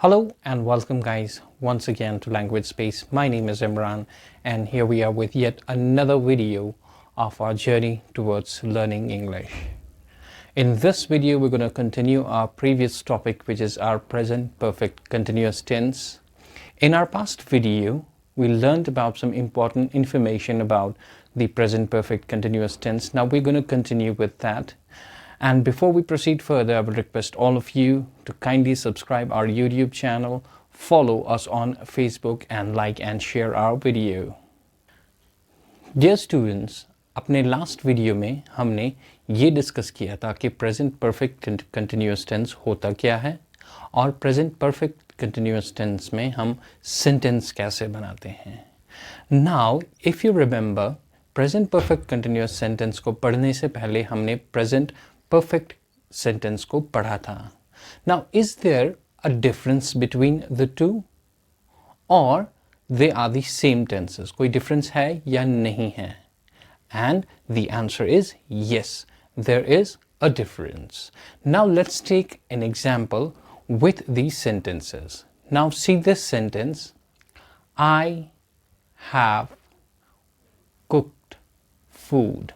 Hello and welcome guys once again to Language Space. My name is Imran and here we are with yet another video of our journey towards learning English. In this video we're going to continue our previous topic, which is our present perfect continuous tense. In our past video we learned about some important information about the present perfect continuous tense. Now we're going to continue with that. And before we proceed further, I will request all of you to kindly subscribe our YouTube channel, follow us on Facebook and like and share our video. Dear students, अपने last video में हमने ये discuss किया था कि present perfect continuous tense होता क्या है और present perfect continuous tense में हम sentence कैसे बनाते हैं. Now, if you remember, present perfect continuous sentence को पढ़ने से पहले हमने present perfect sentence को पढ़ा था. Now, is there a difference between the two? Or they are the same tenses? कोई difference है या नहीं है? And the answer is yes, there is a difference. Now let's take an example with these sentences. Now see this sentence. I have cooked food.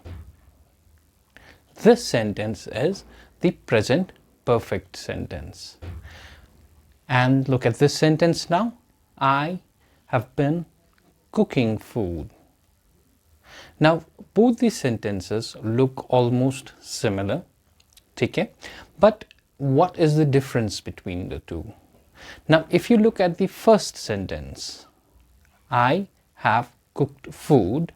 This sentence is the present perfect sentence. And look at this sentence now. I have been cooking food. Now both these sentences look almost similar, okay? But what is the difference between the two? Now if you look at the first sentence, I have cooked food,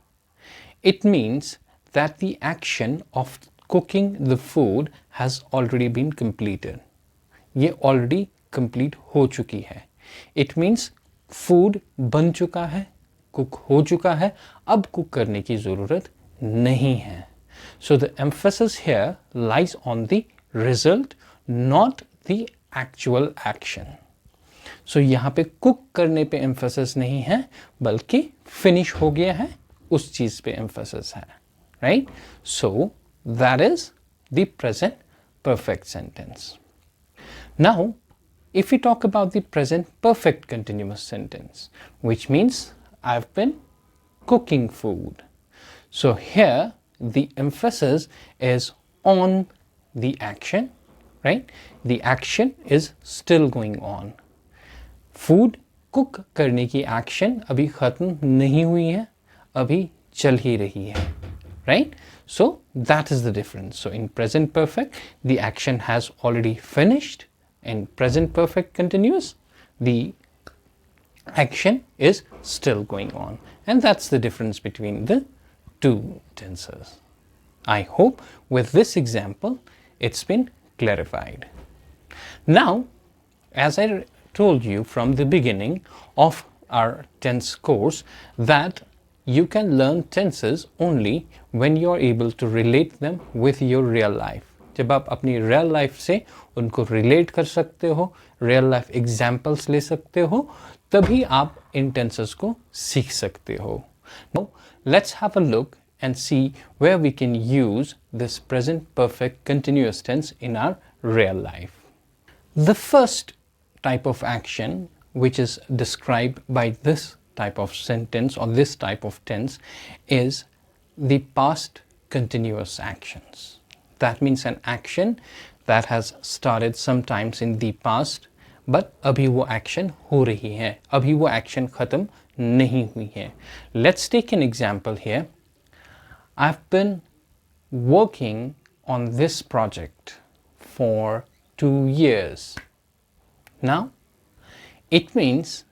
it means that the action of cooking the food has already been completed. ये already complete हो चुकी है. It means food बन चुका है, cook हो चुका है, अब cook करने की ज़रूरत नहीं है. So the emphasis here lies on the result, not the actual action. So यहाँ पे cook करने पे emphasis नहीं है, बल्कि finish हो गया है, उस चीज़ पे emphasis है. Right? So that is the present perfect sentence. Now, if we talk about the present perfect continuous sentence, which means I've been cooking food. So here the emphasis is on the action, right? The action is still going on. Food cook करने की action अभी खत्म नहीं हुई है, अभी चल ही रही है. Right? So that is the difference. So in present perfect, the action has already finished. In present perfect continuous, the action is still going on. And that's the difference between the two tenses. I hope with this example, it's been clarified. Now, as I told you from the beginning of our tense course, that you can learn tenses only when you are able to relate them with your real life. जब आप अपनी real life से उनको relate कर सकते हो, real life examples ले सकते हो, तभी आप इन tenses को सीख सकते हो. Now, let's have a look and see where we can use this present perfect continuous tense in our real life. The first type of action which is described by this type of sentence or this type of tense is the past continuous actions. That means an action that has started sometimes in the past, but अभी वो action हो रही है, अभी वो action खत्म नहीं हुई है. Let's take an example here. I've been working on this project for 2 years. Now, it means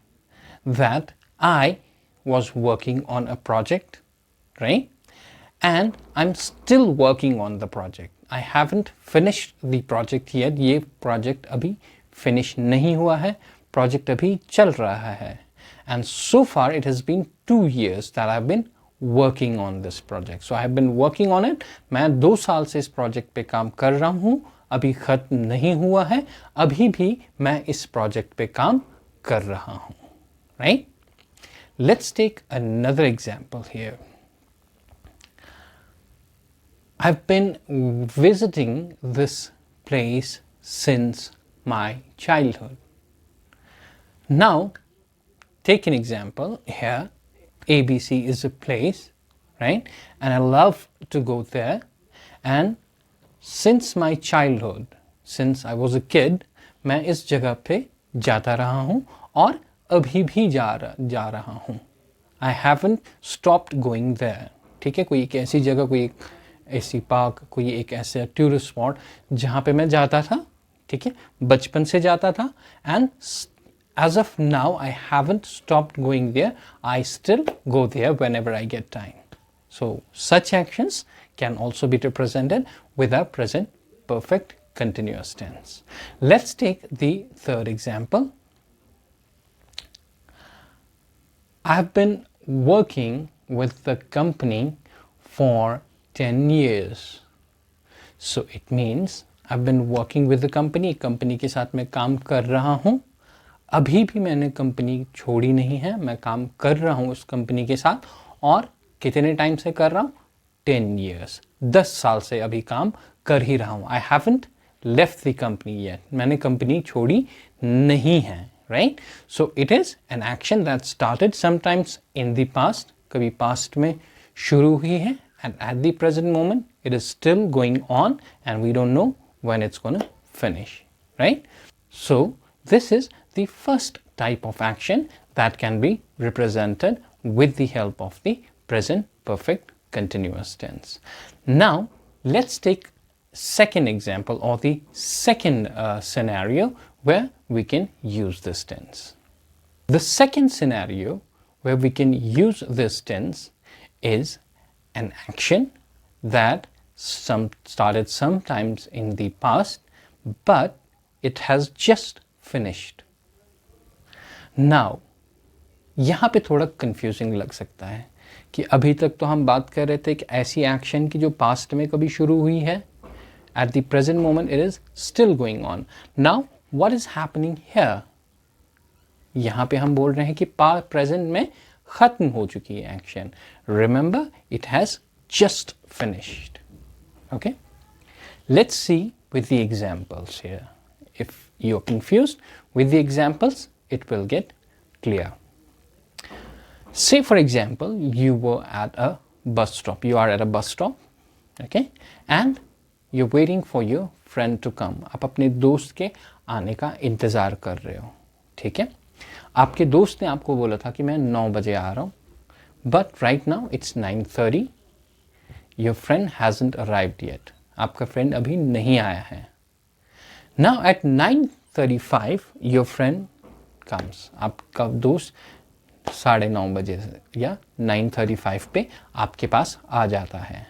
that I was working on a project, right? And I'm still working on the project. I haven't finished the project yet. ये project अभी finish नहीं हुआ है. Project अभी चल रहा है. And so far it has been 2 years that I've been working on this project. So I have been working on it. मैं 2 साल से इस project पे काम कर रहा हूँ. अभी खत्म नहीं हुआ है. अभी भी मैं इस project पे काम कर रहा हूँ. Right? Let's take another example here. I've been visiting this place since my childhood. Now, take an example here. ABC is a place, right? And I love to go there. And since my childhood, since I was a kid, मैं इस जगह पे जाता रहा हूँ और अभी भी जा रहा हूँ. I haven't stopped going there. ठीक है, कोई एक ऐसी जगह, कोई एक ऐसी पार्क, कोई एक ऐसा टूरिस्ट स्पॉट जहाँ पे मैं जाता था, ठीक है, बचपन से जाता था. And as of now I haven't stopped going there. I still go there whenever I get time. So such actions can also be represented with a present perfect continuous tense. Let's take the third example. I've been working with the company for 10 years. So it means I've been working with the company. Company के साथ मैं काम कर रहा हूँ. अभी भी मैंने कंपनी छोड़ी नहीं है, मैं काम कर रहा हूँ उस कंपनी के साथ. और कितने टाइम से कर रहा हूँ? 10 years. 10 साल से अभी काम कर ही रहा हूँ. I haven't left the company yet. मैंने कंपनी छोड़ी नहीं है, right? So it is an action that started sometimes in the past. कभी past में शुरू हुई है, and at the present moment it is still going on and we don't know when it's going to finish, right? So this is the first type of action that can be represented with the help of the present perfect continuous tense. Now let's take second example, or the second scenario where we can use this tense. The second scenario where we can use this tense is an action that started sometimes in the past, but it has just finished. Now, यहाँ पे थोड़ा confusing लग सकता है कि अभी तक तो हम बात कर रहे थे कि ऐसी एक्शन की जो पास्ट में कभी शुरू हुई है. At the present moment it is still going on. Now what is happening here? यहाँ पे हम बोल रहे हैं कि प्रेजेंट में खत्म हो चुकी है action. Remember, it has just finished. Okay? Let's see with the examples here. If you're confused with the examples, it will get clear. Say for example, you were at a bus stop. You are at a bus stop, okay? And you're waiting for your friend to come. आप अपने दोस्त के आने का इंतज़ार कर रहे हो, ठीक है? आपके दोस्त ने आपको बोला था कि मैं 9 बजे आ रहा हूँ. But right now it's 9:30. Your friend hasn't arrived yet. आपका फ्रेंड अभी नहीं आया है. Now at 9:35 your friend comes. आपका दोस्त 9:30 बजे या 9:35 पे आपके पास आ जाता है.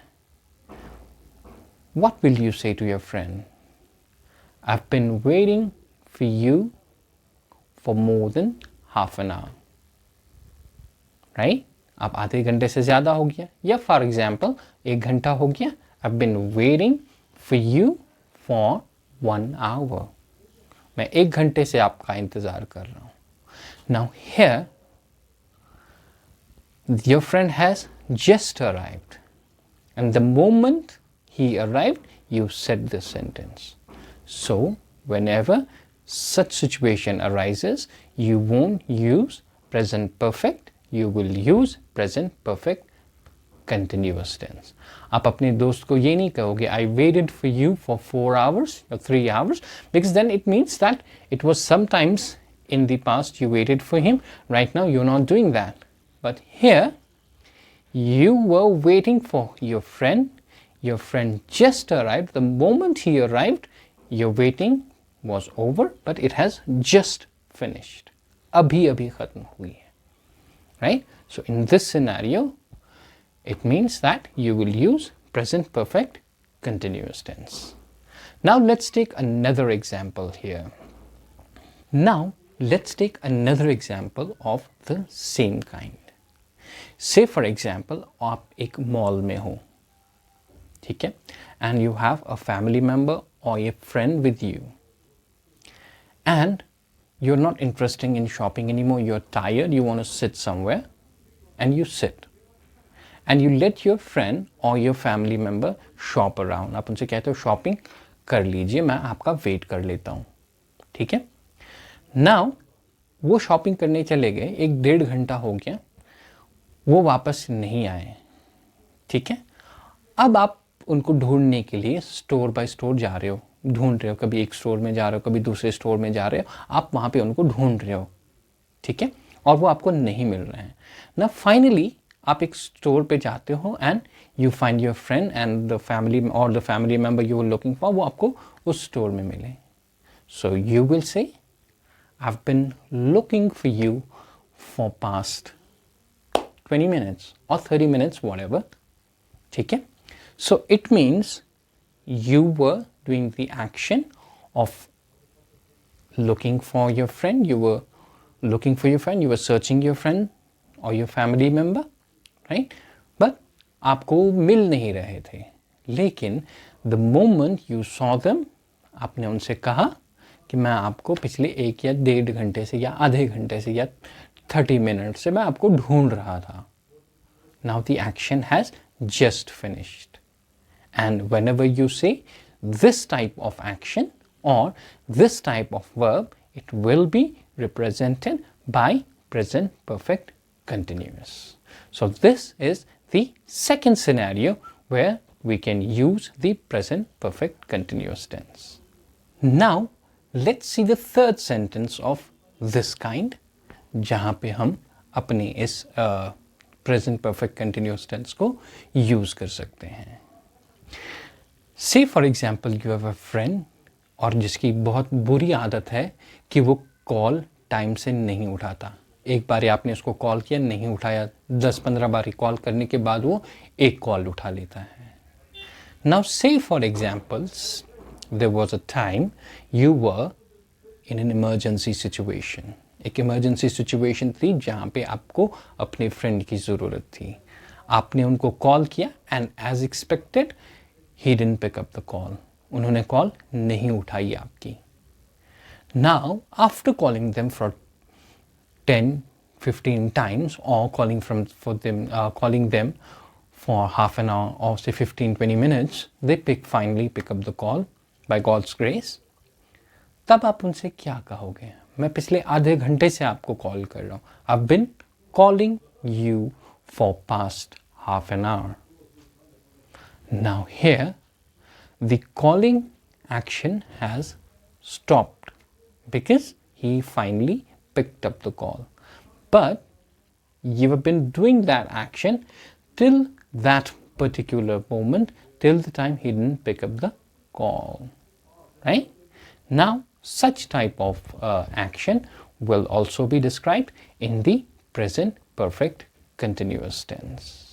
What will you say to your friend? I've been waiting for you for more than half an hour. Right? अब आधे घंटे से ज़्यादा हो गया, या फॉर एग्जाम्पल 1 घंटा हो गया. I've been waiting for you for 1 hour. मैं 1 घंटे से आपका इंतज़ार कर रहा हूँ. Now here, your friend has just arrived. And the moment he arrived, you said this sentence. So, whenever such situation arises, you won't use present perfect, you will use present perfect continuous tense. आप अपने दोस्त को ये नहीं कहोगे I waited for you for 4 hours or 3 hours, because then it means that it was sometimes in the past you waited for him. Right now you're not doing that. But here you were waiting for your friend. Your friend just arrived. The moment he arrived, your waiting was over, but it has just finished. अभी अभी खत्म हुई है. Right? So in this scenario, it means that you will use present perfect continuous tense. Now let's take another example here. Now let's take another example of the same kind. Say for example, आप एक mall में हो, ठीक है, and you have a family member or a friend with you, and you're not interested in shopping anymore, you're tired, you want to sit somewhere, and you sit. And you let your friend or your family member shop around. आप उनसे कहते हो shopping कर लीजिए, मैं आपका wait कर लेता हूँ, ठीक है. Now वो शॉपिंग करने चले गए, 1-1.5 घंटा हो गया, वो वापस नहीं आए, ठीक है। अब आप उनको ढूंढने के लिए स्टोर बाय स्टोर जा रहे हो, ढूंढ रहे हो, कभी एक स्टोर में जा रहे हो, कभी दूसरे स्टोर में जा रहे हो, आप वहाँ पे उनको ढूंढ रहे हो, ठीक है, और वो आपको नहीं मिल रहे हैं ना। फाइनली आप एक स्टोर पे जाते हो and you find your friend and the family member you are looking for, वो आपको उस स्टोर में मिले। सो you will say I have been looking for you for past 20 minutes or 30 minutes, whatever, ठीक है। So it means you were doing the action of looking for your friend, you were looking for your friend, you were searching your friend or your family member, right? But आपको मिल नहीं रहे थे, लेकिन the moment you saw them, आपने उनसे कहा कि मैं आपको पिछले 1 या 1.5 घंटे से या आधे घंटे से या 30 मिनट से मैं आपको ढूंढ रहा था। Now the action has just finished. And whenever you say this type of action or this type of verb, it will be represented by present perfect continuous. So this is the second scenario where we can use the present perfect continuous tense. Now let's see the third sentence of this kind, जहाँ पे हम अपने इस present perfect continuous tense को use कर सकते हैं। से for example you have a friend, और जिसकी बहुत बुरी आदत है कि वो कॉल टाइम से नहीं उठाता। एक बार आपने उसको कॉल किया, नहीं उठाया, 10-15 बार कॉल करने के बाद वो एक कॉल उठा लेता है। Now say for examples there was a time you were in an emergency situation. एक इमरजेंसी सिचुएशन थी जहाँ पे आपको अपने फ्रेंड की ज़रूरत थी। आपने उनको कॉल किया and as expected he didn't pick up the call, उन्होंने कॉल नहीं उठाई आपकी। Now after calling them for 10-15 times or calling them for half an hour or say 15-20 minutes, they finally pick up the call by God's grace. तब आप उनसे क्या कहोगे? मैं पिछले आधे घंटे से आपको कॉल कर रहा हूँ। I've been calling you for past half an hour. Now here, the calling action has stopped because he finally picked up the call. But you have been doing that action till that particular moment, till the time he didn't pick up the call, right? Now, such type of action will also be described in the present perfect continuous tense.